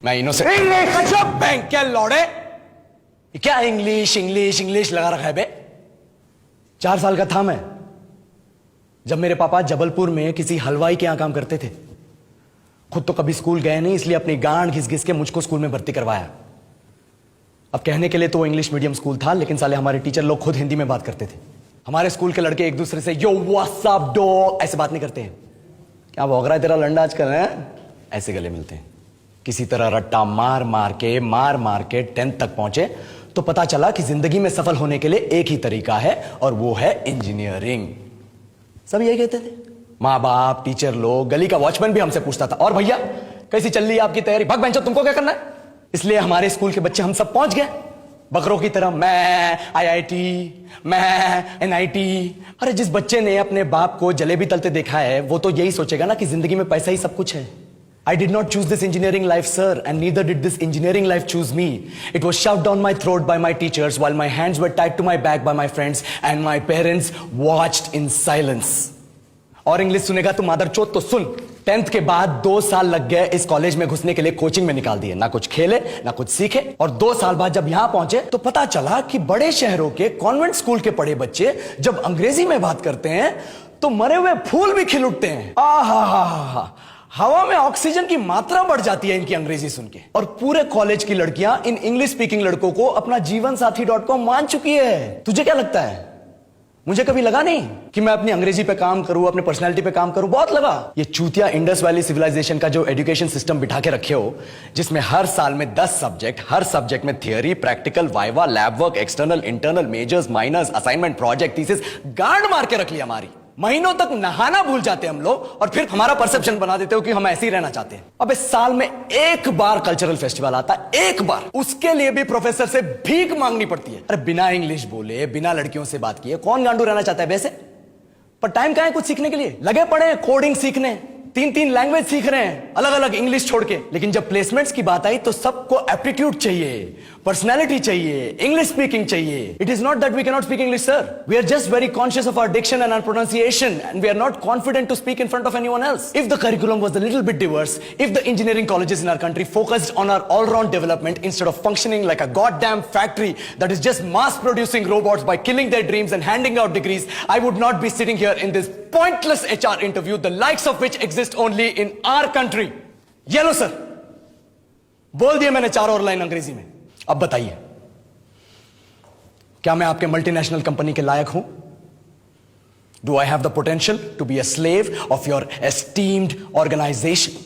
मैं innocent bank क्या लौड़े, क्या इंग्लिश इंग्लिश इंग्लिश लगा रखा है बे। 4 साल का था मैं जब मेरे पापा जबलपुर में किसी हलवाई के यहां काम करते थे। खुद तो कभी स्कूल गए नहीं, इसलिए अपनी गांड घिस घिस के मुझको स्कूल में भर्ती करवाया। अब कहने के लिए तो वो इंग्लिश मीडियम स्कूल था, लेकिन साले हमारे टीचर लोग खुद हिंदी में बात करते थे। हमारे स्कूल के लड़के एक दूसरे से यो व्हाट्स अप डॉग ऐसे बात नहीं करते हैं। क्या भौंक रहा है तेरा लंडा आजकल है, ऐसे गले मिलते हैं। किसी तरह रट्टा मार मार के 10th तक पहुंचे तो पता चला कि जिंदगी में सफल होने के लिए एक ही तरीका है, और वो है इंजीनियरिंग। सब यही कहते थे, माँ बाप, टीचर लोग, गली का वॉचमैन भी हमसे पूछता था, और भैया कैसी चल रही है आपकी तैयारी, भग बेंचो तुमको क्या करना है। इसलिए हमारे स्कूल के बच्चे हम सब पहुंच गए बकरों की तरह, मैं IIT, मैं NIT। अरे जिस बच्चे ने अपने बाप को जलेबी तलते देखा है वो तो यही सोचेगा ना कि जिंदगी में पैसा ही सब कुछ है। I did not choose this engineering life, sir, and neither did this engineering life choose me. It was shoved down my throat by my teachers while my hands were tied to my back by my friends and my parents watched in silence. और English सुनेगा तो मादरचोद तो सुन। 10th के बाद 2 साल लग गए इस कॉलेज में घुसने के लिए, कोचिंग में निकाल दिए, ना कुछ खेले ना कुछ सीखे। और 2 साल बाद जब यहां पहुंचे तो पता चला कि बड़े शहरों के कॉन्वेंट स्कूल के पढ़े बच्चे जब अंग्रेजी में बात करते हैं तो मरे हुए फूल भी खिल उठते हैं। आहा, हवा में ऑक्सीजन की मात्रा बढ़ जाती है इनकी अंग्रेजी सुन के। और पूरे कॉलेज की लड़कियां इन इंग्लिश स्पीकिंग लड़कों को अपना जीवनसाथी.com मान चुकी है। तुझे क्या लगता है, मुझे कभी लगा नहीं कि मैं अपनी अंग्रेजी पे काम करूं, अपने पर्सनालिटी पे काम करूं? बहुत लगा। ये चूतिया इंडस वैली सिविलाइजेशन का जो एजुकेशन सिस्टम बिठा के रखे हो, जिसमें हर साल में 10 सब्जेक्ट, हर सब्जेक्ट में theory, practical, viva, lab work, external, internal, majors, minors, assignment, project, thesis, गांड मार के रख लिया हमारी। महीनों तक नहाना भूल जाते हम लोग और फिर हमारा परसेप्शन बना देते हो कि हम ऐसे ही रहना चाहते हैं। अबे साल में एक बार कल्चरल फेस्टिवल आता है, एक बार, उसके लिए भी प्रोफेसर से भीख मांगनी पड़ती है। अरे बिना इंग्लिश बोले, बिना लड़कियों से बात किए कौन गांडू रहना चाहता है वैसे? पर टाइम कहां है कुछ सीखने के लिए? लगे पड़े हैं कोडिंग सीखने, 3 लैंग्वेज सीख रहे हैं अलग अलग, इंग्लिश छोड़ के। लेकिन जब प्लेसमेंट्स की बात आई तो सबको एप्टीट्यूड चाहिए, पर्सनैलिटी चाहिए, इंग्लिश स्पीकिंग चाहिए। It is not that we can not speak English, sir. We are just very conscious of our diction and our pronunciation and we are not confident to speak in front of anyone else. If the curriculum was a little bit diverse, if the engineering colleges in our country focused on our all round development instead of functioning like a goddamn factory that is just mass producing robots by killing their dreams and handing out degrees, I would not be sitting here in this pointless HR interview, the likes of which exist only in our country. ये लो sir, बोल दिया मैंने 4 और line अंग्रेजी में। अब बताइए, क्या मैं आपके मल्टीनेशनल कंपनी के लायक हूं? Do I have the potential to be a slave of your esteemed organization?